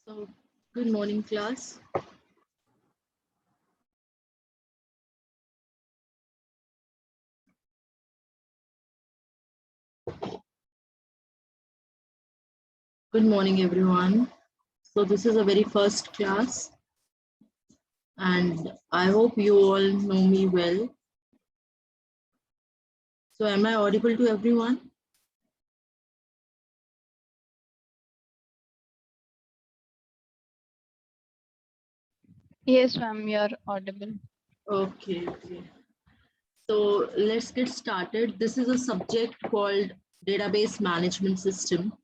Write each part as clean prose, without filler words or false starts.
So, good morning, class. Good morning, everyone. So, this is a very first class, and I hope you all know me well. So, am I audible to everyone? Yes, ma'am, you're audible. Okay. So, let's get started. This is a subject called Database Management System.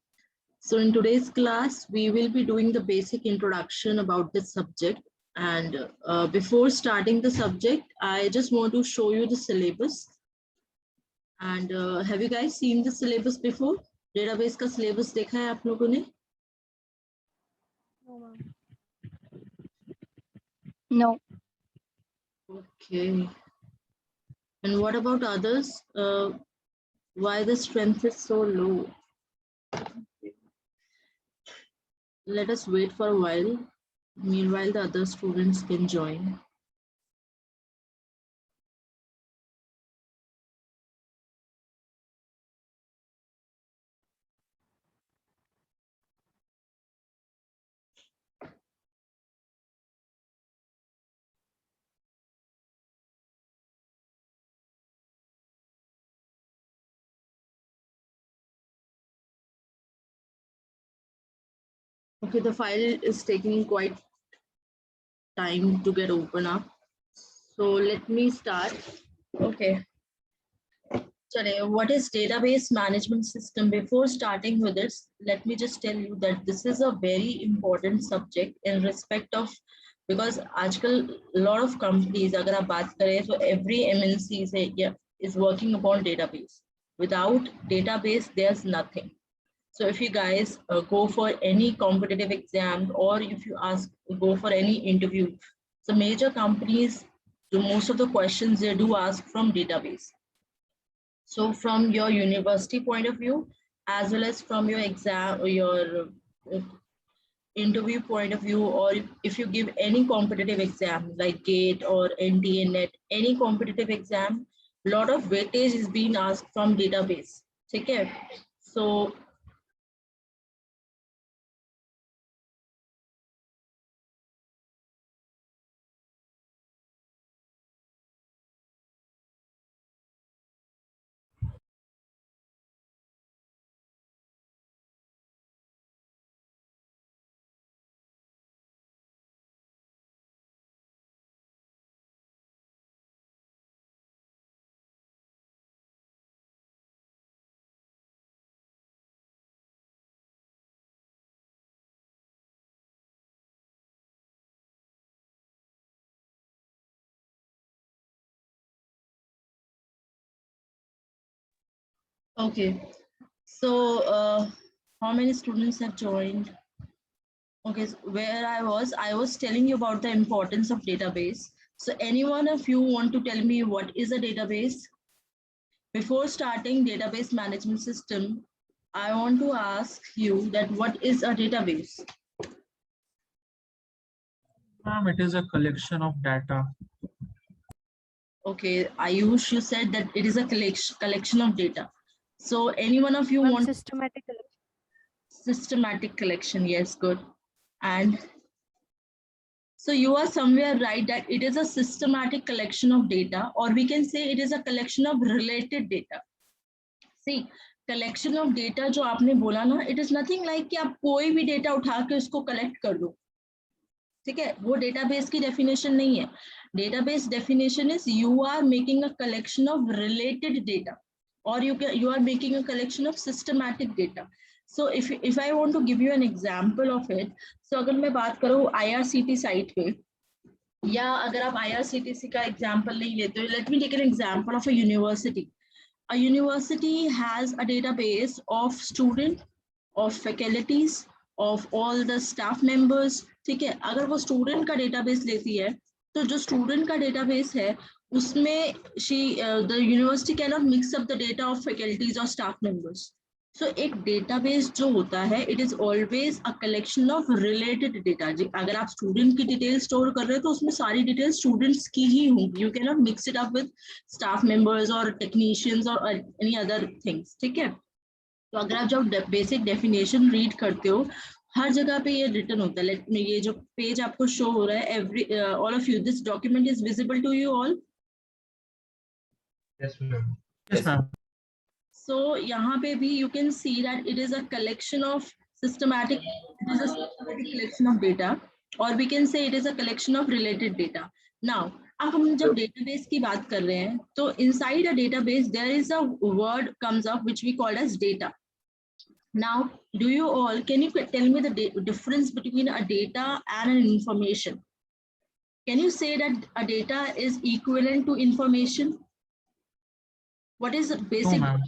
So, in today's class, we will be doing the basic introduction about this subject. And before starting the subject, I just want to show you the syllabus. And have you guys seen the syllabus before? Database का syllabus देखा है आप लोगों ने? No, ma'am. No. Okay. And what about others? Why the strength is so low? Let us wait for a while. Meanwhile, the other students can join. Okay, the file is taking quite time to get open up. So let me start. Okay. Chale, what is database management system? Before starting with this, let me just tell you that this is a very important subject in respect of, because आजकल a lot of companies, अगर आप बात करें, so every MNC is working upon database. Without database, there's nothing. So if you guys go for any competitive exam, or if you go for any interview, so major companies, most of the questions they do ask from database. So from your university point of view, as well as from your exam or your interview point of view, or if you give any competitive exam like GATE or NTA NET, any competitive exam, lot of weightage is being asked from database. Okay, so okay. So how many students have joined? Okay, so where I was telling you about the importance of database. So any one of you want to tell me what is a database? Before starting database management system, I want to ask you that what is a database? It is a collection of data. Okay, Ayush, you said that it is a collection of data. So any one of you want systematic collection? Yes, good. And so you are somewhere right that it is a systematic collection of data, or we can say it is a collection of related data. See, collection of data जो आपने बोला ना, it is nothing like कि आप कोई भी data उठा के उसको collect कर दो. ठीक है, वो database की definition नहीं है. Database definition is you are making a collection of related data, or you are making a collection of systematic data. So if I want to give you an example of it, so अगर मैं बात करूँ IRCT site पे, या अगर आप IRCTC का example नहीं लेते हो, let me take an example of a university. A university has a database of student, of faculties, of all the staff members. ठीक है, अगर वो student का database लेती है, तो जो student का database है, उसमें the university cannot mix up the data of faculties or staff members. सो एक डेटाबेस जो होता है it is always a collection of related data. अगर आप स्टूडेंट की डिटेल स्टोर कर रहे हो तो उसमें सारी डिटेल स्टूडेंट्स की ही होंगी, you can not mix it up with staff members और टेक्नीशियंस और एनी अदर थिंग्स, ठीक है। तो अगर आप जब बेसिक डेफिनेशन रीड करते हो हर जगह पे ये रिटर्न होता है। लेट ये जो पेज आपको शो हो रहा है, every all of you, this document is visible to you all. Yes, ma'am. Yes, ma'am. So यहाँ पे भी you can see that it is a collection of systematic, it is a systematic collection of data, or we can say it is a collection of related data. Now, अब हम जब database की बात कर रहे हैं तो inside a database there is a word comes up which we call as data. Now, do you all, can you tell me the difference between a data and an information? Can you say that a data is equivalent to information? What is the basic? ma'am.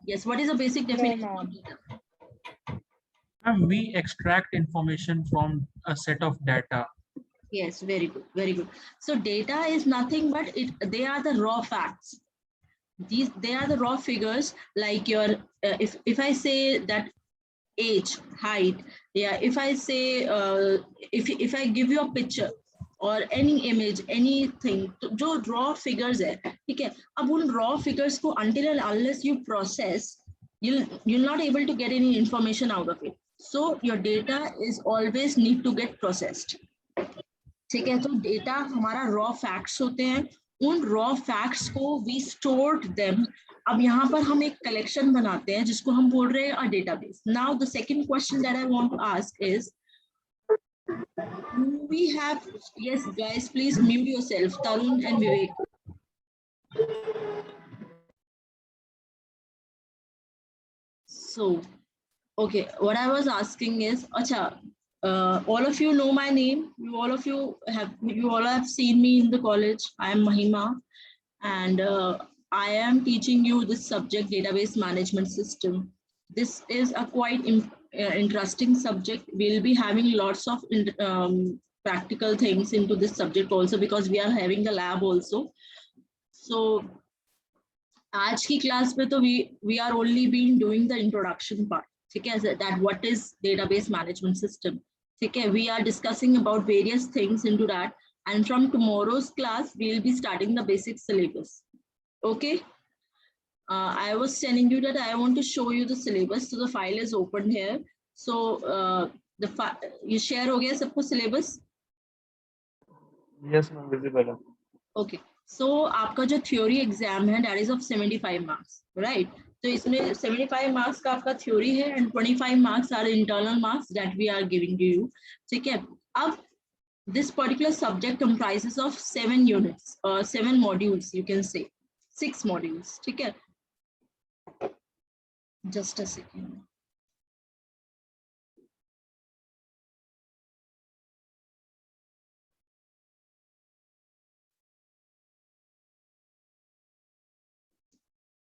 Yes, what is the basic definition ma'am. of data? Ma'am, we extract information from a set of data. Yes, very good, very good. So data is nothing but they are the raw facts. They are the raw figures, like your if I say that age, height, yeah, if I say if I give you a picture or any image, anything, तो जो raw figures है, ठीक है। अब उन raw figures को until and unless you process, you'll not able to get any information out of it. So your data is always need to get processed, ठीक है। तो डेटा हमारा रॉ फैक्ट्स होते हैं, उन रॉ फैक्ट्स को we stored them. अब यहाँ पर हम एक कलेक्शन बनाते हैं जिसको हम बोल रहे हैं a database. Now the second question that I want to ask is, we have, yes guys please mute yourself, Tarun and Vivek. So okay, what I was asking is, acha, all of you know my name, you all have seen me in the college. I am Mahima, and I am teaching you this subject, database management system. This is a quite interesting subject. We'll be having lots of practical things into this subject also, because we are having the lab also. So आज की class में तो we are only been doing the introduction part, ठीक है, that what is database management system, ठीक है। We are discussing about various things into that, and from tomorrow's class we will be starting the basic syllabus. Okay, I was telling you that I want to show you the syllabus, so the file is open here. So you share हो गया सबको syllabus? Yes, ma'am. Visible. Okay, so आपका जो theory exam है that is of 75 marks, right? तो इसमें 75 marks का आपका थ्योरी है and 25 marks are internal marks that we are giving to you, ठीक है। अब this particular subject comprises of 7 units or 7 modules, you can say 6 modules, ठीक है। Just a second.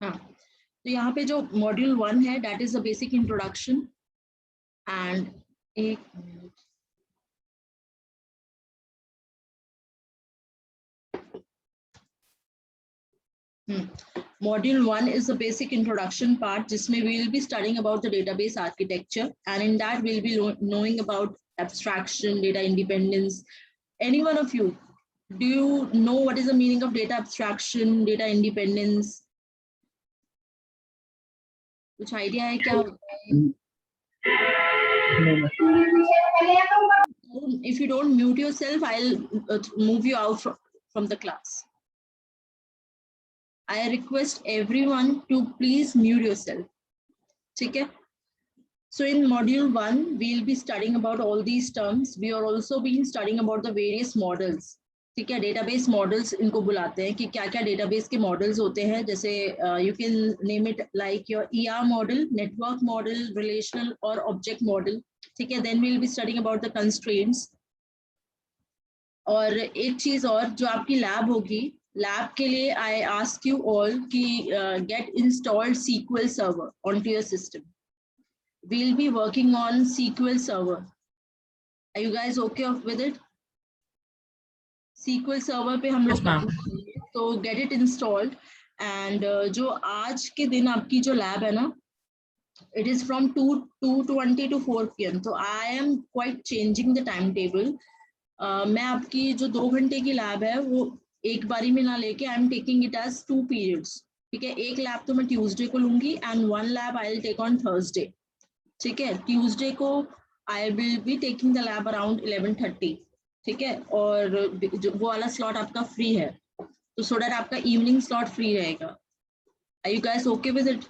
हाँ, तो यहाँ पे जो मॉड्यूल 1 है that is the basic introduction, and एक minute, Module 1 is the basic introduction part, जिसमें we will be studying about the database architecture, and in that we'll be knowing about abstraction, data independence. Any one of you, do you know what is the meaning of data abstraction, data independence? कुछ idea है क्या? If you don't mute yourself, I'll move you out from the class. I request everyone to please mute yourself. Okay. So in module 1, we'll be studying about all these terms. We are also been studying about the various models. ठीक है, database models इनको बुलाते हैं कि क्या-क्या database के models होते हैं, जैसे you can name it like your ER model, network model, relational or object model. ठीक है, then we'll be studying about the constraints. और एक चीज और, जो आपकी लैब होगी, लैब के लिए I ask you all कि get installed SQL server onto your system. We'll be working on SQL server. Are you guys okay with it? SQL server पे हम लोग काम करेंगे, तो get it installed. And जो आज के दिन आपकी जो लैब है ना, It is from 2:20 to 4 p.m. So I am quite changing the timetable. मैं आपकी जो 2 घंटे की लैब है वो एक बारी में ना लेके I am taking it as 2 periods. ठीक है, एक लैब तो मैं ट्यूसडे को लूंगी and 1 lab I will take on Thursday. ठीक है, ट्यूसडे को I will be taking the lab around 11:30. ठीक है, और वो वाला स्लॉट आपका फ्री है, तो सो दैट आपका इवनिंग स्लॉट फ्री रहेगा. Are you guys okay with it?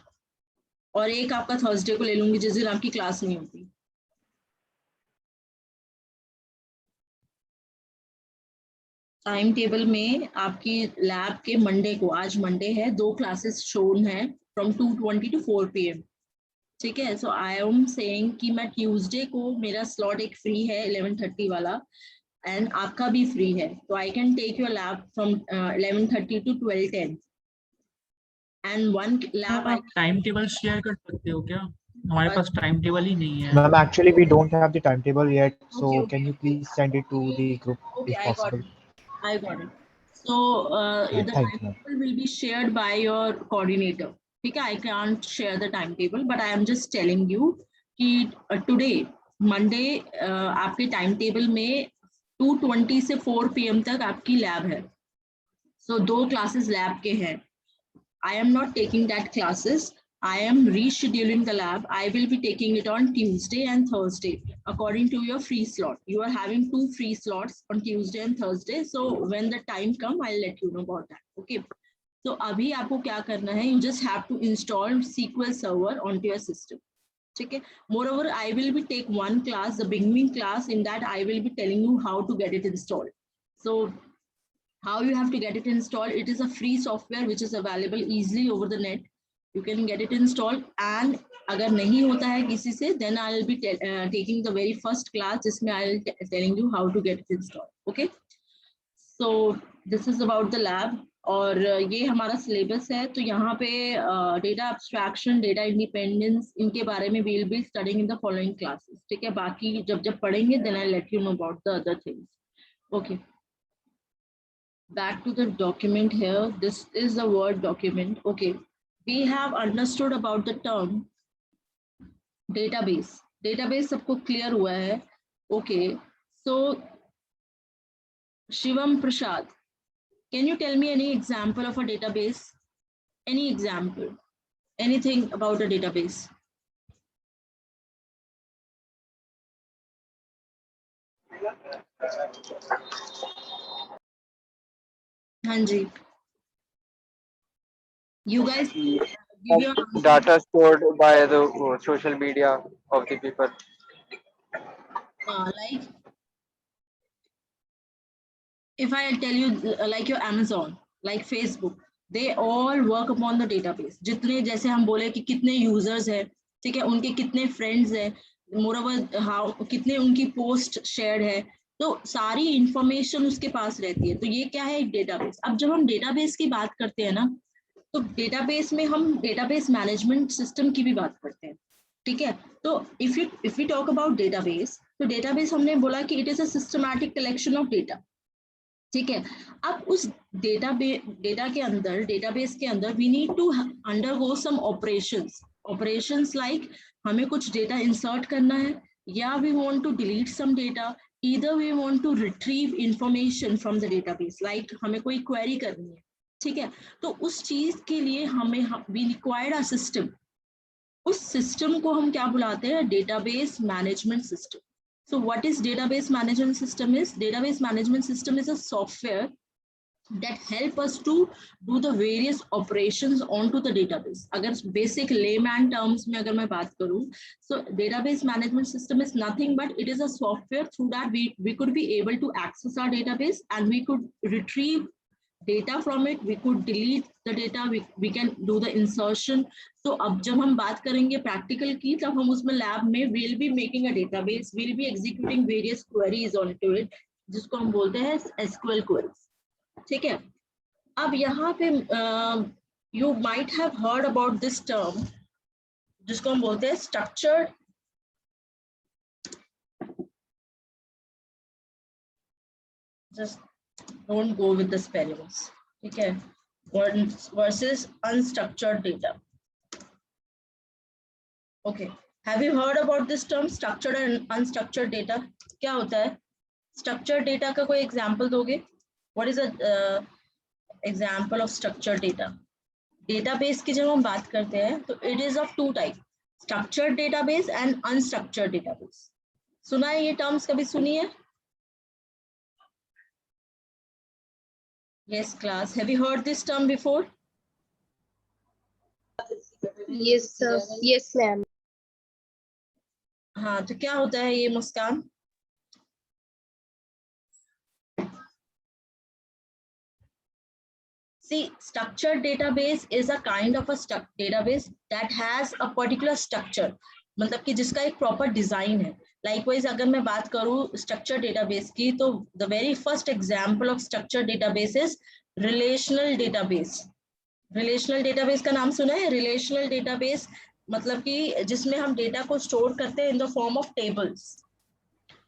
और एक आपका थर्सडे को ले लूंगी जिस दिन आपकी क्लास नहीं होती. टाइम टेबल में आपकी लैब के मंडे को, आज मंडे है, 2 क्लासेस शोन है फ्रॉम 2:20 to 4 PM. ठीक है, सो आई एम सेइंग कि मैं ट्यूसडे को मेरा स्लॉट एक फ्री है 11:30 वाला एंड आपका भी फ्री है, तो I can take your lab from 11:30 to 12:10 and one lab I. Time table share कर सकते हो क्या? हमारे पास टाइम टेबल ही नहीं है. Ma'am, actually we don't have the timetable yet, so Okay, okay. can you please send it to the group Okay, if I got possible? it. I got it. So the Thank you, ma'am. timetable will be shared by your coordinator. Okay, I can't share the timetable, but I am just telling you कि today Monday आपके timetable में 2:20 से 4 PM तक आपकी lab है. So 2 classes lab के हैं. I am not taking that classes. I am rescheduling the lab. I will be taking it on Tuesday and Thursday according to your free slot. You are having 2 free slots on Tuesday and Thursday. So when the time come, I'll let you know about that. Okay. So अभी आपको क्या करना है? You just have to install SQL Server onto your system. Okay. Moreover, I will be take one class, the beginning class. In that, I will be telling you how to get it installed. So how you have to get it installed? It is a free software which is available easily over the net. You can get it installed, and अगर नहीं होता है किसी से, then I'll be taking the very first class जिसमें I'll telling you how to get it installed. Okay, so this is about the lab. और ये हमारा सिलेबस है, तो यहाँ पे डेटा एब्स्ट्रैक्शन, डेटा इंडिपेंडेंस, इनके बारे में we'll be studying in the following classes. ठीक है, बाकी जब पढ़ेंगे then I'll let you know about the other things. Okay. Back to the document here. This is the Word document. Okay, we have understood about the term database. Database सबको clear हुआ है. Okay, so Shivam Prasad, can you tell me any example of a database? Any example? Anything about a database? Hanji. You guys give your answer. Data stored by the social media of the people. Like if I tell you like your Amazon, like Facebook, they all work upon the database. जितने जैसे हम बोले कि कितने users है, ठीक है, उनके कितने friends है, moreover how कितने उनकी post shared है, तो सारी information उसके पास रहती है. तो ये क्या है? एक database. अब जब हम database की बात करते हैं ना, तो database में हम database management system की भी बात करते हैं. ठीक है, तो if we talk about database, तो database हमने बोला कि it is a systematic collection of data. ठीक है, अब उस डेटा के अंदर, डेटाबेस के अंदर we need to undergo some operations like हमें कुछ डेटा इंसर्ट करना है, या we want to delete some data, either we want to retrieve information from the database, like हमें कोई क्वेरी करनी है. ठीक है, तो उस चीज के लिए हमें वी रिक्वायर्ड अ सिस्टम. उस सिस्टम को हम क्या बुलाते हैं? Database management system. So what is database management system is? Database management system is a software that help us to do the various operations onto the database. अगर basic layman terms में अगर मैं बात करूँ, so database management system is nothing but it is a software through that we could be able to access our database and we could retrieve data from it, we could delete the data, we can do the insertion. So अब जब हम बात करेंगे practical की, तब हम उसमें lab में we'll be making a database, we'll be executing various queries onto it, जिसको हम बोलते हैं SQL queries. ठीक है, अब यहाँ पे you might have heard about this term, जिसको हम बोलते हैं structured just don't go with the spellings. Okay, versus unstructured data. Okay. Have you heard about this term structured and unstructured data? क्या होता है? Structured data का कोई example दोगे? What is a example of structured data? Database की जब हम बात करते हैं तो it is of two types, structured database and unstructured database. सुना है ये terms कभी सुनी है? Yes, class. Have you heard this term before? Yes, sir. Yes, ma'am. हाँ, तो क्या होता है ये मुस्कान? See, structured database is a kind of a database that has a particular structure. मतलब कि जिसका एक proper design है. Likewise, अगर मैं बात करूँ structured database की, तो the very first example of structured database is relational database. Relational database का नाम सुना है? Relational database मतलब कि जिसमें हम data को store करते हैं in the form of tables.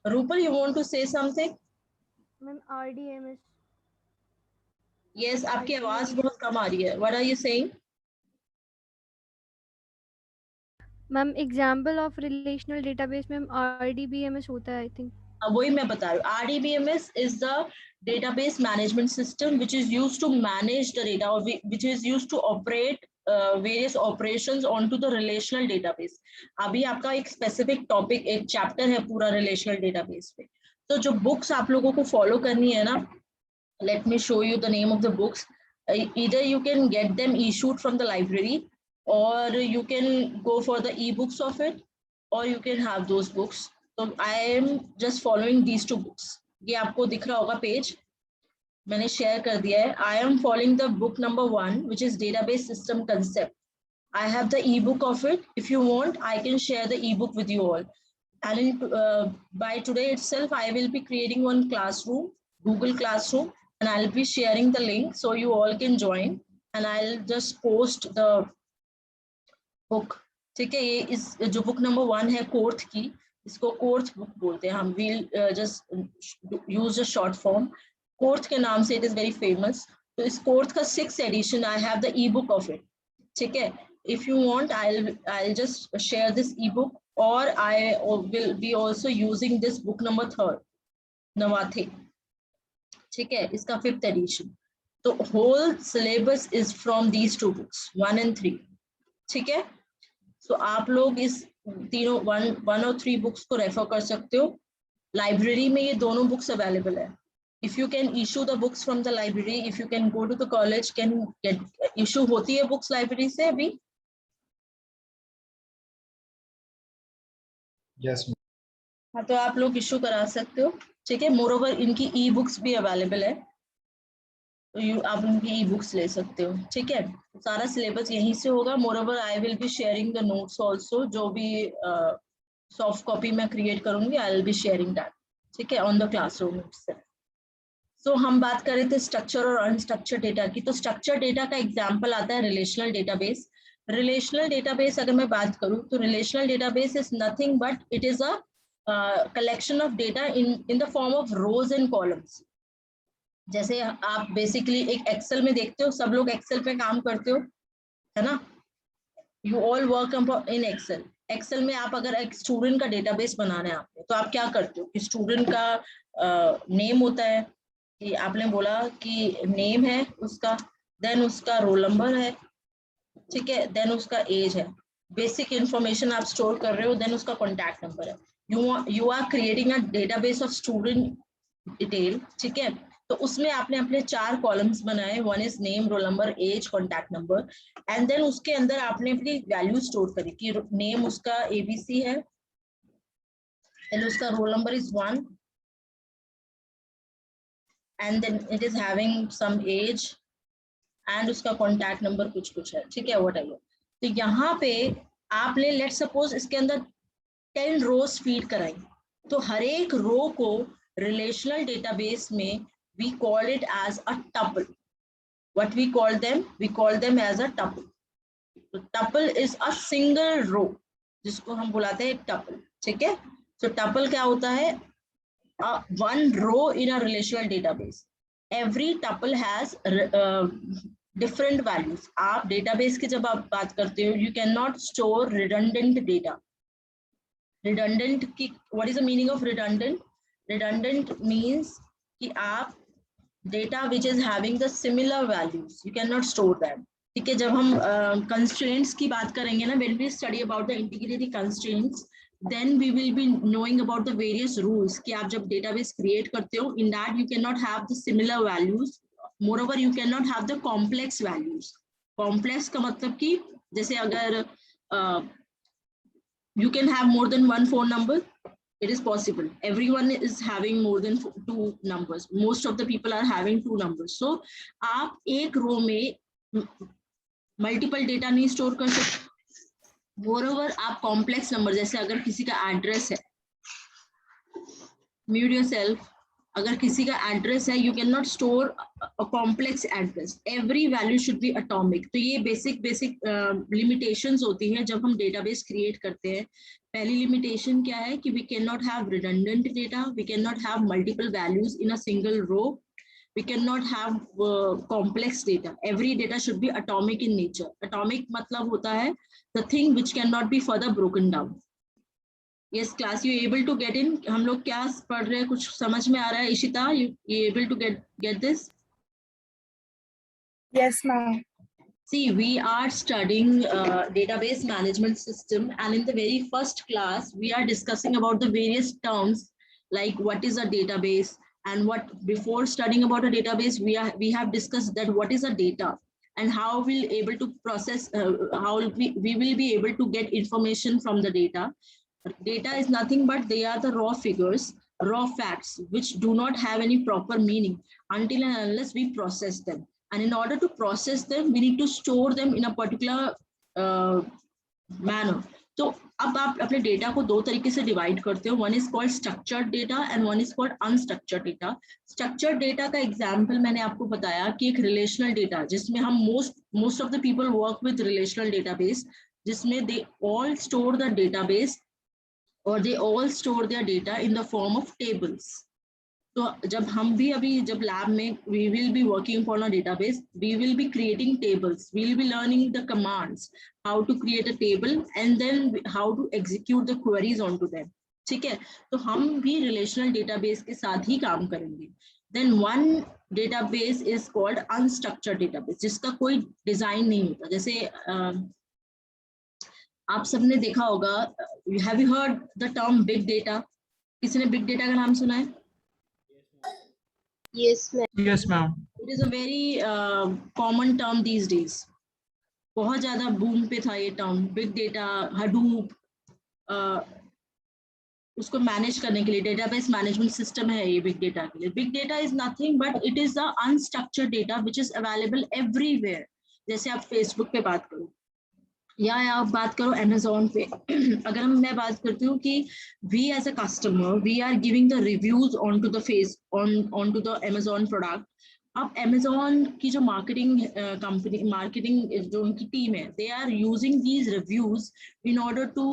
Rupal, you want to say something? Ma'am, RDMS. Yes, आपकी आवाज बहुत कम आ रही है. What are you saying? Ma'am, example of relational database में RDBMS होता है, I think. वही मैं बता रही हूँ. RDBMS is the database management system which is used to manage the data or which is used to operate various operations onto the relational database. अभी आपका एक specific topic, एक chapter है पूरा relational database पे. तो जो books आप लोगों को follow करनी है ना, let me show you the name of the books. Either you can get them issued from the library or you can go for the e-books of it or you can have those books. So I am just following these two books. ये आपको दिख रहा होगा page मैंने share कर दिया है. I am following the book number 1 which is database system concept. I have the ebook of it. If you want, I can share the ebook with you all. And by today itself, I will be creating one classroom, Google Classroom, and I'll be sharing the link so you all can join. And I'll just post the book. ठीक है, ये इस जो book number 1 है कोर्थ की, इसको कोर्थ book बोलते हैं हम. We'll just use a short form. कोर्थ के नाम से it is very famous. तो इस कोर्थ का 6th edition, I have the ebook of it. ठीक है, if you want, I'll just share this ebook, or I will be also using this book number 3, Navathe. ठीक है, इसका 5th edition. तो whole syllabus is from these two books, 1 and 3. ठीक है, so आप लोग इस तीनों 1 और 3 बुक्स को रेफर कर सकते हो. लाइब्रेरी में ये दोनों बुक्स अवेलेबल है. If you can issue the books from the library, if you can go to the college, can get issue होती है books library से अभी? Yes. हाँ, तो आप लोग इशू करा सकते हो. ठीक है, मोरओवर इनकी ई बुक्स भी अवेलेबल है, तो आप उनकी ई बुक्स ले सकते हो. ठीक है, सारा सिलेबस यहीं से होगा. Moreover I will be sharing the notes also. जो भी सॉफ्ट कॉपी मैं क्रिएट करूंगी, आई विल बी शेयरिंग दैट. ठीक है, ऑन द क्लासरूम से. सो हम बात कर रहे थे स्ट्रक्चर और अनस्ट्रक्चर डेटा की. तो स्ट्रक्चर डेटा का एग्जांपल आता है रिलेशनल डेटाबेस. रिलेशनल डेटाबेस अगर मैं बात करूं तो relational database is nothing but it is a collection of data in the form of rose and columns. जैसे आप बेसिकली एक एक्सेल में देखते हो, सब लोग एक्सेल पे काम करते हो, है ना. You all work in Excel. Excel में आप अगर एक स्टूडेंट का डेटाबेस बनाना है आपने, तो आप क्या करते हो कि स्टूडेंट का नेम होता है, कि आपने बोला कि नेम है उसका, देन उसका रोल नंबर है, ठीक है, देन उसका एज है, बेसिक इंफॉर्मेशन आप स्टोर कर रहे हो, देन उसका कॉन्टैक्ट नंबर है. You are creating a database of student detail. ठीक है, तो उसमें आपने अपने 4 कॉलम्स बनाए. 1 is name, roll number, age, contact number. And then उसके अंदर आपने अपनी वैल्यू स्टोर करी कि नेम उसका ABC है, देन उसका roll number is 1, and then it is having some age and उसका कॉन्टैक्ट नंबर कुछ है. ठीक है, whatever. तो यहाँ पे आपने लेट सपोज इसके अंदर 10 रोज फीड कराई, तो हर एक रो को रिलेशनल डेटाबेस में we call it as a tuple. What we call them? We call them as a tuple. तो tuple is a single row, जिसको हम बुलाते हैं tuple. ठीक है, तो tuple क्या होता है? One row in a relational database. Every tuple has different values. आप डेटाबेस की जब आप बात करते हो, you can not store redundant data. Redundant की what is the meaning of redundant? Redundant means कि आप data which is having the similar values, you can not store that. ठीक है, जब हम कंस्ट्रेंट्स की बात करेंगे ना, when we study about the integrity constraints, then we will be knowing about the various rules कि आप जब database create करते हो, in that you cannot have the similar values, moreover you cannot have the complex values। complex का मतलब कि जैसे अगर you can have more than one phone number, it is possible, everyone is having more than two numbers, most of the people are having two numbers, so आप एक रो में multiple data नहीं store कर सकते। मोरओवर आप complex number, जैसे अगर किसी का एड्रेस है, म्यूट योरसेल्फ, अगर किसी का एड्रेस है, you can not store a complex address, every value should be atomic. तो ये बेसिक लिमिटेशंस होती है जब हम डेटाबेस क्रिएट करते हैं। पहली लिमिटेशन क्या है कि we can not have redundant data, we can not have multiple values in a single row, we cannot have complex data, every data should be atomic in nature। atomic मतलब होता है the thing which cannot be further broken down। yes class, you able to get in? हम लोग क्या पढ़ रहे हैं, कुछ समझ में आ रहा है? Ishita, you able to get this? Yes, ma'am. See, we are studying database management system, and in the very first class we are discussing about the various terms like what is a database, and what before studying about a database we have discussed that what is a data and how we'll able to process, how we will be able to get information from the data. Data is nothing but they are the raw figures, raw facts which do not have any proper meaning until and unless we process them, and in order to process them we need to store them in a particular manner। तो अब आप अपने data को दो तरीके से divide करते हो, one is called structured data and one is called unstructured data. Structured data का एग्जांपल मैंने आपको बताया कि एक रिलेशनल डेटा, जिसमें हम most of the people work with relational database, जिसमें they all store the database और they all store their data in the form of tables. तो जब हम भी अभी जब लैब में we will be working for a database, we will be creating tables, we will be learning the commands, how to create a table and then how to execute the queries onto them। ठीक है, तो हम भी relational database के साथ ही काम करेंगे। Then one database is called unstructured database, जिसका कोई डिजाइन नहीं होता। जैसे आप सबने देखा होगा, have you heard the term big data? किसी ने big data का नाम सुना है? Yes, ma'am. Yes, ma'am. It is a very common term these days। बहुत ज्यादा बूम पे था ये टर्म, बिग डेटा, हडूप, उसको मैनेज करने के लिए डेटाबेस मैनेजमेंट सिस्टम है ये बिग डेटा के लिए। Big data is nothing but it is the unstructured data which is available everywhere. जैसे आप फेसबुक पे बात करो या आप बात करो अमेजोन पे। अगर मैं बात करती हूँ कि we as a customer we are giving the reviews on to the face on to the Amazon product. अब अमेजोन की जो मार्केटिंग जो उनकी टीम है, they are using these reviews in order to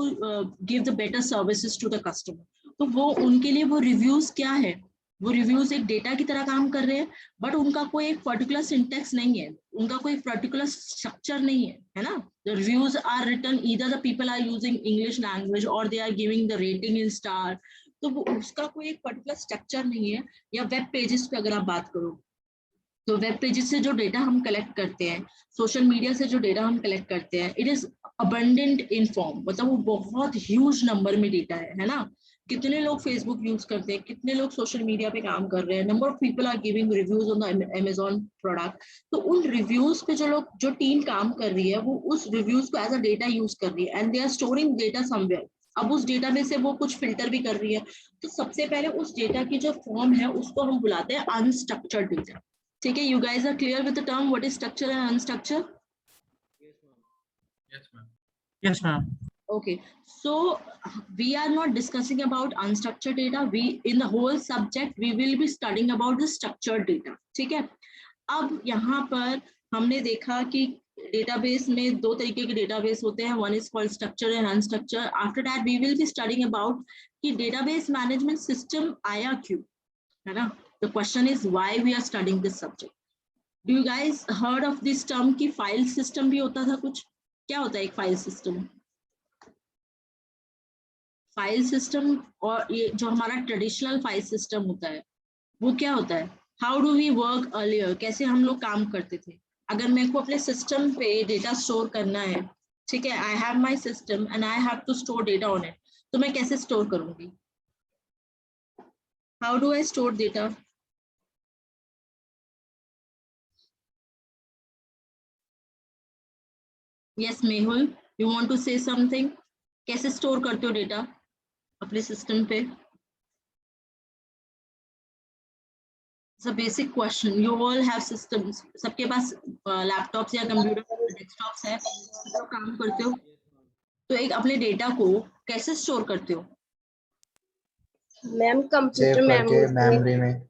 give the better services to the customer. तो वो उनके लिए वो रिव्यूज क्या है, वो रिव्यूज एक डेटा की तरह काम कर रहे हैं, बट उनका कोई एक पर्टिकुलर सिंटेक्स नहीं है, उनका कोई पर्टिकुलर स्ट्रक्चर नहीं है ना। The reviews are written, either the people are using English language और they are giving the rating in star. तो वो उसका कोई एक पर्टिकुलर स्ट्रक्चर नहीं है। या वेब पेजेस पे अगर आप बात करो, तो वेब पेजेस से जो डेटा हम कलेक्ट करते हैं, सोशल मीडिया से जो डेटा हम कलेक्ट करते हैं, it is abundant in form, मतलब वो बहुत ह्यूज नंबर में डेटा है ना। कितने लोग फेसबुक यूज करते हैं, कितने लोग सोशल मीडिया पे काम कर रहे हैं, number of people are giving reviews on the Amazon product. तो उन रिव्यूज पे जो टीम काम कर रही है, वो उस रिव्यूज को एज अ डेटा यूज कर रही है and they are storing data somewhere. अब उस डेटा में से वो कुछ फिल्टर भी कर रही है। तो सबसे पहले उस डेटा की जो फॉर्म है उसको हम बुलाते हैं अनस्ट्रक्चर्ड डेटा। ठीक है, you guys are clear with the term what is structure and unstructure? Yes, ma'am. Yes, ma'am. Okay, so we are not discussing about unstructured data. We in the whole subject we will be studying about the structured data। ठीक है, अब यहाँ पर हमने देखा कि database में दो तरीके के डेटाबेस होते हैं, one is called structure and unstructure. After that we will be studying about कि डेटाबेस मैनेजमेंट सिस्टम आया क्यों, है ना। The question is why we are studying this subject। Do you guys heard of this term की file system भी होता था कुछ? क्या होता है एक फाइल सिस्टम? फाइल सिस्टम और ये जो हमारा ट्रेडिशनल फाइल सिस्टम होता है वो क्या होता है? How do we work earlier? कैसे हम लोग काम करते थे? अगर मेरे को अपने सिस्टम पे डेटा स्टोर करना है, ठीक है, I have my system and I have to store data on it, तो मैं कैसे स्टोर करूंगी? How do I store data? Yes Mehul, you want to say something? कैसे स्टोर करते हो डेटा अपने सिस्टम पे? It's a basic question. You all have systems. सबके पास लैपटॉप्स या कंप्यूटर डेस्कटॉप्स है, तो काम करते हो, तो एक अपने डेटा को कैसे स्टोर करते हो? मैम सेव कंप्यूटर करके मेमोरी मेमोरी में।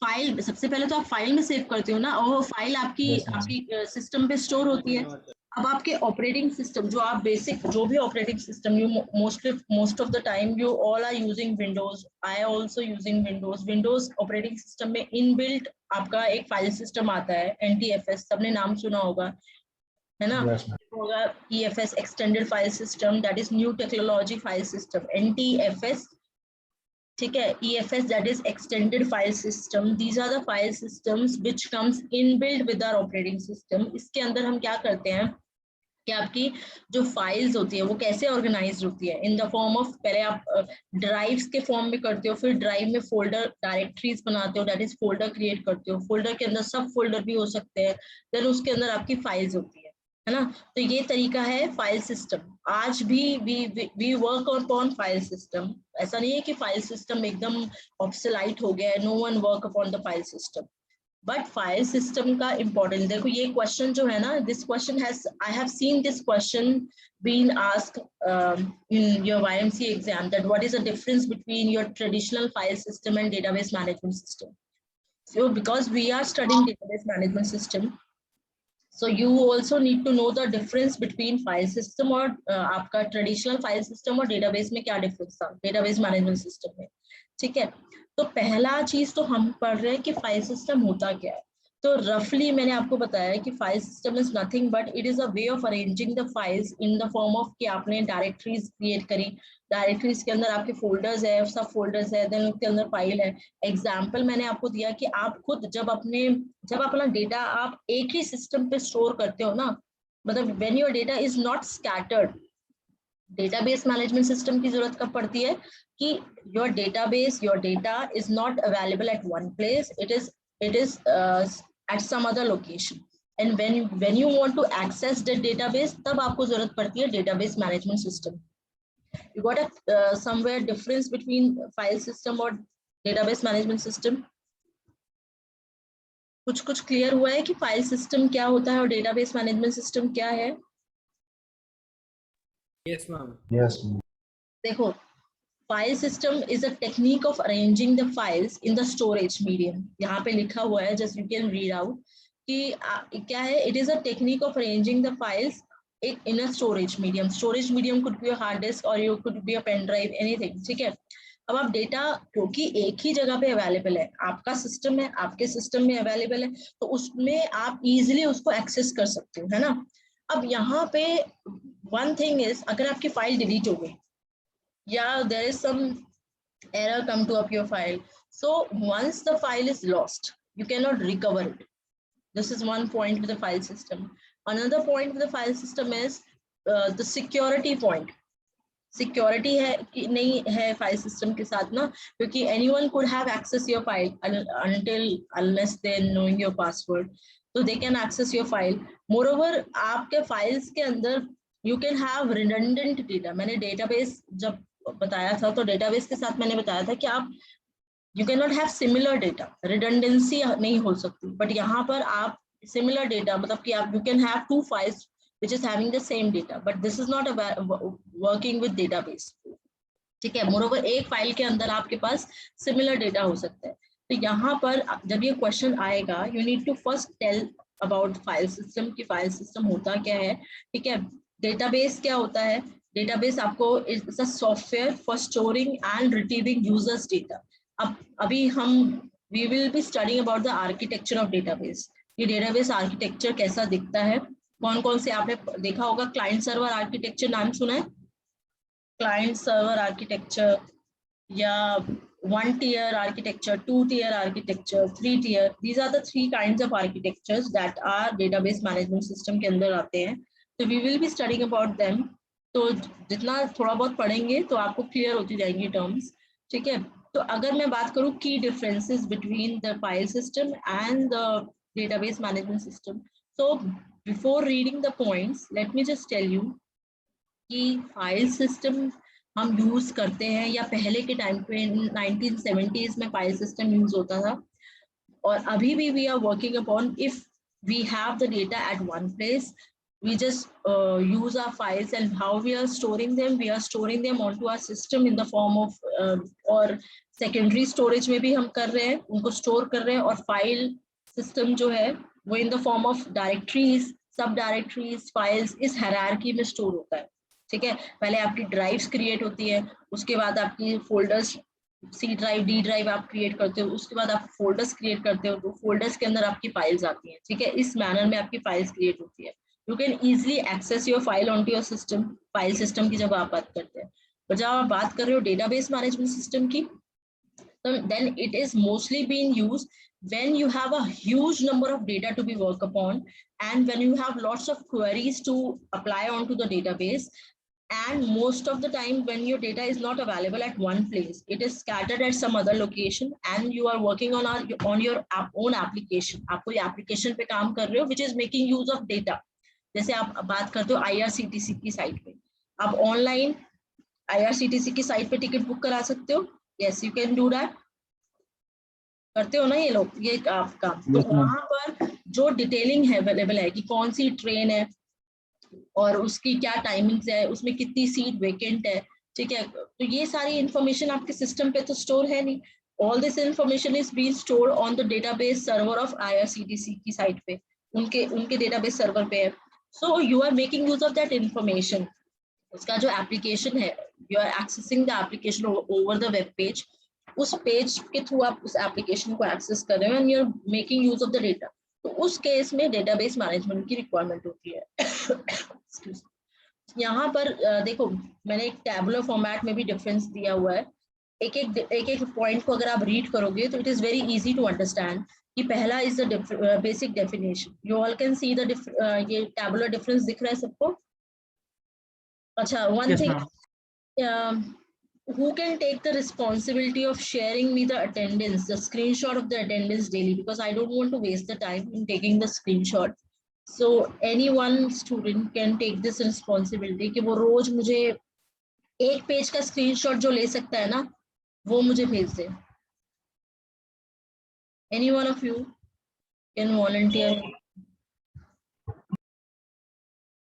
फाइल, सबसे पहले तो आप फाइल में सेव करते हो ना, और वो फाइल आपकी Yes, ma'am. आपकी सिस्टम पे स्टोर होती है। अब आपके ऑपरेटिंग सिस्टम, जो आप बेसिक जो भी operating system, you most of the time you all are using Windows, I also using Windows. Windows operating system में इनबिल्ट आपका एक फाइल सिस्टम आता है, NTFS, सबने नाम सुना होगा, है ना? Yes, ma'am. होगा EFS, extended file system, that is new technology file system. NTFS, ठीक है, EFS, that is extended file system. These are the file systems which comes inbuilt with our operating system. इसके अंदर हम क्या करते हैं कि आपकी जो फाइल्स होती है वो कैसे ऑर्गेनाइज होती है इन द फॉर्म ऑफ, पहले आप ड्राइव्स के फॉर्म में करते हो, फिर ड्राइव में फोल्डर डायरेक्टरीज बनाते हो, दैट इज फोल्डर क्रिएट करते हो, फोल्डर के अंदर सब फोल्डर भी हो सकते हैं, देन उसके अंदर आपकी फाइल्स होती है ना? तो ये तरीका है फाइल सिस्टम। आज भी we work upon file system. ऐसा नहीं है कि फाइल सिस्टम एकदम ऑब्सोलाइट हो गया है, no one work upon the file system, but file system का इम्पोर्टेंट, देखो ये क्वेश्चन जो है ना, this question has, I have seen this question been asked in your YMCA exam, that what is the difference between your traditional file system and database management system. So because we are studying database management system, so you also need to know the difference between file system और आपका traditional file system और database में क्या difference था, database management system में, ठीक है? तो पहला चीज तो हम पढ़ रहे हैं कि फाइल सिस्टम होता क्या है। तो रफली मैंने आपको बताया कि file system is nothing but it is a way of arranging the files in the form of कि आपने डायरेक्टरीज क्रिएट करी, डायरेक्टरीज के अंदर आपके फोल्डर्स है, सब फोल्डर्स है, देन उसके अंदर फाइल है। एग्जाम्पल मैंने आपको दिया कि आप खुद जब अपना डेटा आप एक ही सिस्टम पे स्टोर करते हो ना, मतलब when your data is not scattered, database management system की जरूरत कब पड़ती है कि your data is not available at one place, it is at some other location, and when you want to access the database, तब आपको जरूरत पड़ती है database management system. You got a somewhere difference between file system और database management system? कुछ clear हुआ है कि फाइल सिस्टम क्या होता है और डेटाबेस मैनेजमेंट सिस्टम क्या है? Yes, ma'am. Yes, ma'am. देखो, file system is a technique of arranging the files in the storage medium. यहाँ पे लिखा हुआ है, just you can read out कि क्या है, it is a technique of arranging the files in a storage medium. Storage medium could be a hard disk और you could be a pen drive, anything, ठीक है? अब आप data क्योंकि एक ही जगह पे अवेलेबल है, आपका सिस्टम है, आपके सिस्टम में अवेलेबल है, तो उसमें आप इजिली उसको एक्सेस कर सकते हो, है ना? अब यहाँ पे वन थिंग इज, अगर आपकी फाइल डिलीट हो गई, yeah, there is some error come to up your file, so once the file is lost you cannot recover it. This is one point with the file system. Another point with the file system is the security point. Security है कि नहीं है file system के साथ ना, क्योंकि anyone could have access your file unless they knowing your password, so they can access your file. Moreover, आपके files के अंदर you can have redundant data. मैंने डेटाबेस जब बताया था तो डेटाबेस के साथ मैंने बताया था कि आप you cannot have similar data, redundancy नहीं हो सकती, बट यहाँ पर आप similar data मतलब कि आप you can have two files which is having the same data, but this is not working with database, ठीक है? मोरोवर एक फाइल के अंदर आपके पास similar data हो सकता है। तो यहाँ पर जब ये क्वेश्चन आएगा, you need to first tell about file system कि फाइल सिस्टम होता क्या है, ठीक है? डेटाबेस क्या होता है? डेटाबेस आपको it's a software for storing and retrieving users data. अब अभी हम we will be studying about the architecture of database. कि डेटाबेस आर्किटेक्चर कैसा दिखता है। कौन कौन से आपने देखा होगा, क्लाइंट सर्वर आर्किटेक्चर नाम सुना है, क्लाइंट सर्वर आर्किटेक्चर, या 1 tier architecture, 2 tier architecture, 3 tier. These are the 3 kinds of architectures that are database management system के अंदर आते हैं. So we will be studying about them. तो जितना थोड़ा बहुत पढ़ेंगे तो आपको क्लियर होती जाएंगी टर्म्स, ठीक है। तो अगर मैं बात करूँ की differences between the file system and the database management system, so before reading the points, let me just tell you कि फाइल सिस्टम हम यूज करते हैं, या पहले के टाइम पे 1970s में फाइल सिस्टम यूज होता था, और अभी भी we are working upon, if we have the data at one place, we just use our files, and how we are storing them, we are storing them onto our system in the form of और secondary storage में भी हम कर रहे हैं, उनको store कर रहे हैं, और file system जो है वो in the form of directories, सब directories, files इस hierarchy में store होता है, ठीक है। पहले आपकी ड्राइव्स क्रिएट होती है, उसके बाद आपकी folders, C drive, D drive आप क्रिएट करते हो, उसके बाद आप फोल्डर्स क्रिएट करते हो, तो फोल्डर्स के अंदर आपकी फाइल्स आती हैं, ठीक है। इस मैनर में आपकी फाइल्स क्रिएट होती है। You can easily access your file onto your system, file system की जब आप बात करते हैं। और जब आप बात कर रहे हो डेटाबेस मैनेजमेंट सिस्टम की, then it is mostly being used when you have a huge number of data to be worked upon, and when you have lots of queries to apply onto the database, and most of the time when your data is not available at one place, it is scattered at some other location, and you are working on your own application. आप कोई application पे काम कर रहे हो which is making use of data. जैसे आप बात करते हो IRCTC की साइट पे, आप ऑनलाइन IRCTC की साइट पे टिकट बुक करा सकते हो, yes you can do that, करते हो ना ये लोग, ये आप काम। तो वहां पर जो डिटेलिंग है अवेलेबल है कि कौन सी ट्रेन है और उसकी क्या टाइमिंग्स है, उसमें कितनी सीट वेकेंट है, ठीक है, तो ये सारी इंफॉर्मेशन आपके सिस्टम पे तो स्टोर है नहीं। All this information is being stored on the database server of IRCTC की साइट पे, उनके डेटाबेस सर्वर पे है। So you are making use of that information. उसका जो एप्लीकेशन है, you are accessing the application over the web page, उस page के थ्रू आप उस एप्लीकेशन को एक्सेस कर रहे हो, and you are making use of the data. तो उस केस में डेटाबेस मैनेजमेंट की रिक्वायरमेंट होती है। यहाँ पर देखो, मैंने एक टैबुलर फॉर्मेट में भी डिफरेंस दिया हुआ है। एक एक पॉइंट को अगर आप रीड करोगे तो it is very easy to understand कि पहला is the basic definition. You all can see the ये टैबुलर डिफरेंस दिख रहा है सबको? अच्छा, one thing, who can take the responsibility of sharing me the attendance, the screenshot of the attendance daily, because I don't want to waste the time in taking the screenshot. So any one student can take this responsibility कि वो रोज मुझे एक page का screenshot जो ले सकता है ना, वो मुझे भेज दे। Any one of you can volunteer?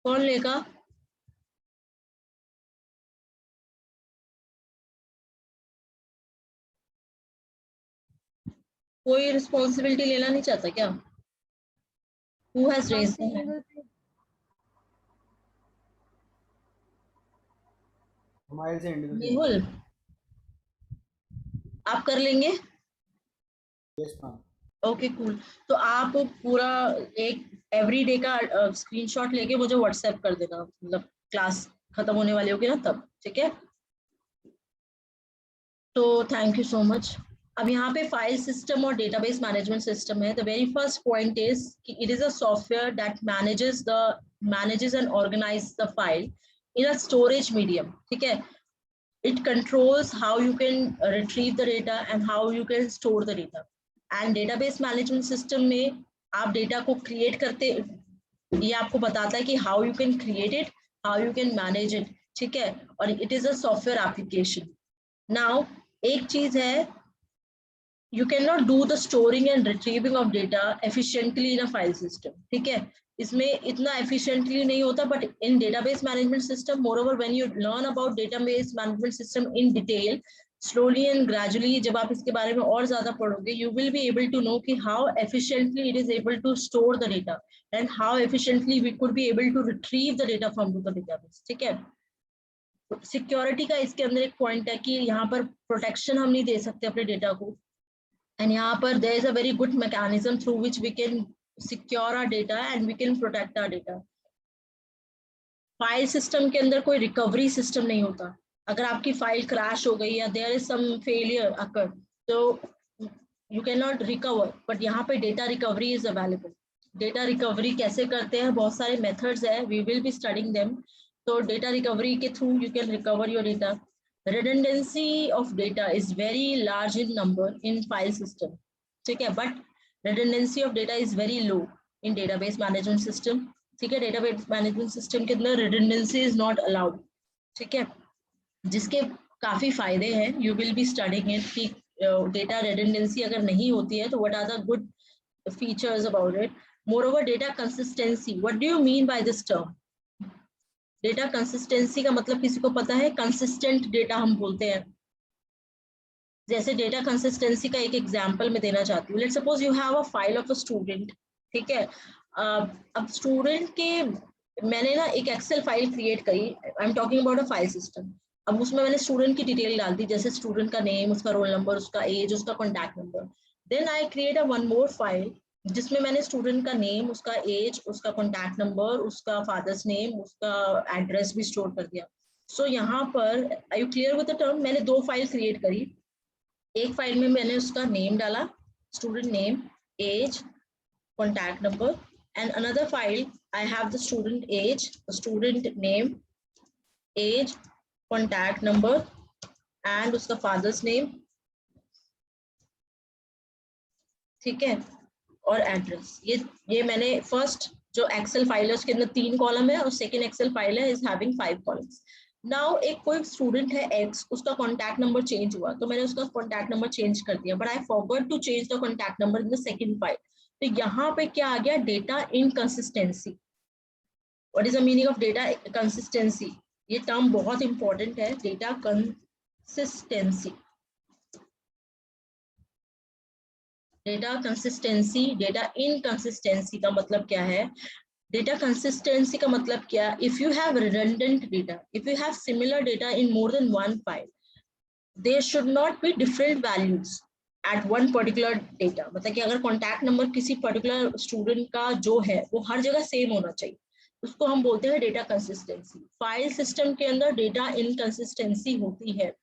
कौन लेगा? कोई रिस्पॉन्सिबिलिटी लेना नहीं चाहता क्या? Who has raised their hand? हमारे से मेहुल, आप कर लेंगे? Yes ma'am. Okay cool. तो आप पूरा एक एवरीडे का स्क्रीनशॉट लेके मुझे व्हाट्सएप कर देना, मतलब क्लास खत्म होने वाली होगी ना तब, ठीक है? तो थैंक यू सो मच। अब यहाँ पे फाइल सिस्टम और डेटाबेस मैनेजमेंट सिस्टम है। The very first point is कि it is a software that manages and organise the file in a storage medium, ठीक है? It controls how you can retrieve the data and how you can store the data. And database management system में आप data को create करते, ये आपको बताता है कि how you can create it, how you can manage it, ठीक है? और it is a software application. Now एक चीज है, you cannot do the storing and retrieving of data efficiently in a file system, ठीक है? इसमें इतना efficiently नहीं होता, but in database management system, moreover when you learn about database management system in detail, slowly and gradually, जब आप इसके बारे में और ज़्यादा पढ़ोगे, you will be able to know कि how efficiently it is able to store the data and how efficiently we could be able to retrieve the data from the database, ठीक है? सिक्योरिटी का इसके अंदर एक पॉइंट है कि यहाँ पर प्रोटेक्शन हम नहीं दे सकते अपने डेटा को, and यहाँ पर there is a very good mechanism through which we can secure our data and we can protect our data. File system के अंदर कोई रिकवरी सिस्टम नहीं होता. अगर आपकी फाइल क्रैश हो गई या there is some failure occur, तो you can not recover, but यहाँ पे data recovery is available. Data recovery कैसे करते हैं, बहुत सारे मेथड्स है, we will be studying them. तो डेटा रिकवरी के through you can recover your data. redundancy of data is very large in number in file system, ठीक है, but redundancy of data is very low in database management system. ठीक है, database management system के अंदर redundancy is not allowed. ठीक है, जिसके काफी फायदे हैं, you will be studying it कि data redundancy अगर नहीं होती है तो what are the good features about it. Moreover, data consistency, what do you mean by this term? Data consistency का मतलब किसी को पता है? कंसिस्टेंट डेटा हम बोलते हैं. जैसे डेटा कंसिस्टेंसी का एक एग्जांपल मैं देना चाहती हूँ. Let's suppose you have a file of a student. ठीक है, अब स्टूडेंट के मैंने ना एक एक्सेल फाइल क्रिएट करी. I am talking about a file system. अब उसमें मैंने स्टूडेंट की डिटेल डाल दी, जैसे स्टूडेंट का नेम, उसका रोल नंबर, उसका एज, उसका contact number. Then I create a one more file जिसमें मैंने स्टूडेंट का नेम, उसका एज, उसका कॉन्टैक्ट नंबर, उसका फादर्स नेम, उसका एड्रेस भी स्टोर कर दिया. सो यहाँ पर are you clear with the term? मैंने दो फाइल क्रिएट करी. एक फाइल में मैंने उसका नेम डाला, student name, age, contact number, and another file I have the student age, student name, age, contact number and उसका फादर्स नेम. ठीक है, और एड्रेस. ये मैंने फर्स्ट जो एक्सेल फाइल है उसके अंदर 3 कॉलम है और सेकंड एक्सेल फाइल है इज हैविंग 5 कॉलम्स. नाउ एक कोई स्टूडेंट है एक्स, उसका कॉन्टैक्ट नंबर चेंज हुआ तो मैंने उसका कॉन्टैक्ट नंबर चेंज कर दिया, but I forgot to change the contact number in the second file. तो यहाँ पे क्या आ गया? Data inconsistency. What is the meaning of data consistency? ये टर्म बहुत इंपॉर्टेंट है, data consistency. Data consistency, data inconsistency का मतलब क्या है? डेटा कंसिस्टेंसी का मतलब क्या? If you have redundant data, if you have similar data in more than one file, there should not be different values at one particular data. मतलब कि अगर कॉन्टैक्ट नंबर किसी पर्टिकुलर स्टूडेंट का जो है वो हर जगह सेम होना चाहिए, उसको हम बोलते हैं डेटा कंसिस्टेंसी. फाइल सिस्टम के अंदर डेटा इनकंसिस्टेंसी होती है,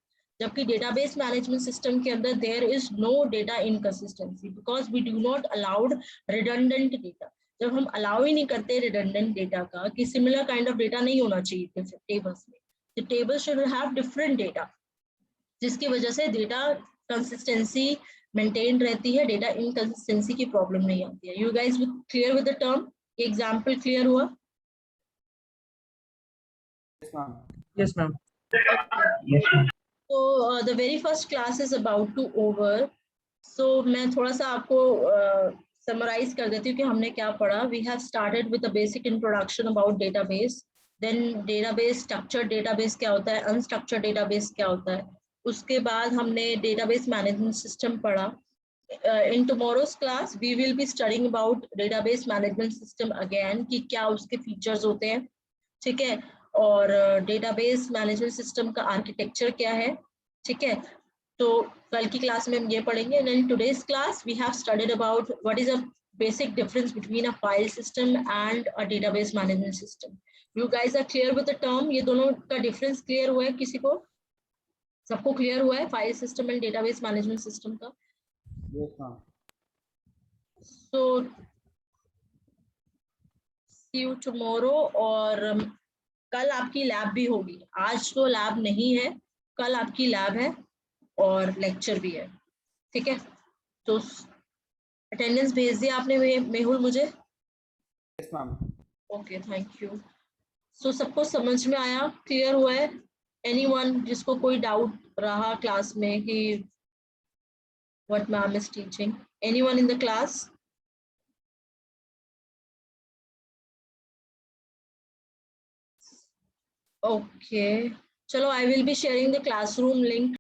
जबकि डेटाबेस मैनेजमेंट सिस्टम के अंदर there is no data inconsistency because we do not allowed redundant data. जब हम अलाउ ही नहीं करते रिडंडेंट डेटा का, कि सिमिलर काइंड ऑफ डेटा नहीं होना चाहिए टेबल्स में, the table should have different data, जिसकी वजह से डेटा कंसिस्टेंसी मेंटेन रहती है, डेटा इनकंसिस्टेंसी की प्रॉब्लम नहीं आती है. You guys clear with the term? Example clear हुआ? Yes, ma'am. Yes, ma'am. Yes, ma'am. So the very first class is about to over. So मैं थोड़ा सा आपको summarize कर देती हूँ कि हमने क्या पढ़ा. We have started with a basic introduction about database. Then database, structured database क्या होता है, unstructured database क्या होता है. उसके बाद हमने database management system पढ़ा. In tomorrow's class we will be studying about database management system again, कि क्या उसके features होते हैं. ठीक है, और डेटाबेस मैनेजमेंट सिस्टम का आर्किटेक्चर क्या है. ठीक है, तो कल की क्लास में हम ये पढ़ेंगे. And in today's class we have studied about what is a basic difference between a file system and a database management system. You guys are clear with the term? ये दोनों का डिफरेंस क्लियर हुआ है किसी को? सबको clear हुआ है file system and database management system का? Yes, ma'am. So see you tomorrow. और कल आपकी लैब भी होगी. आज तो लैब नहीं है, कल आपकी लैब है और लेक्चर भी है. ठीक है, तो अटेंडेंस भेज दिया आपने मेहुल मुझे? Yes, ma'am. Okay, thank you. So सबको समझ में आया, क्लियर हुआ है? एनीवन जिसको कोई डाउट रहा क्लास में कि what ma'am is teaching? Anyone in the class? Okay, चलो, I will be sharing the classroom link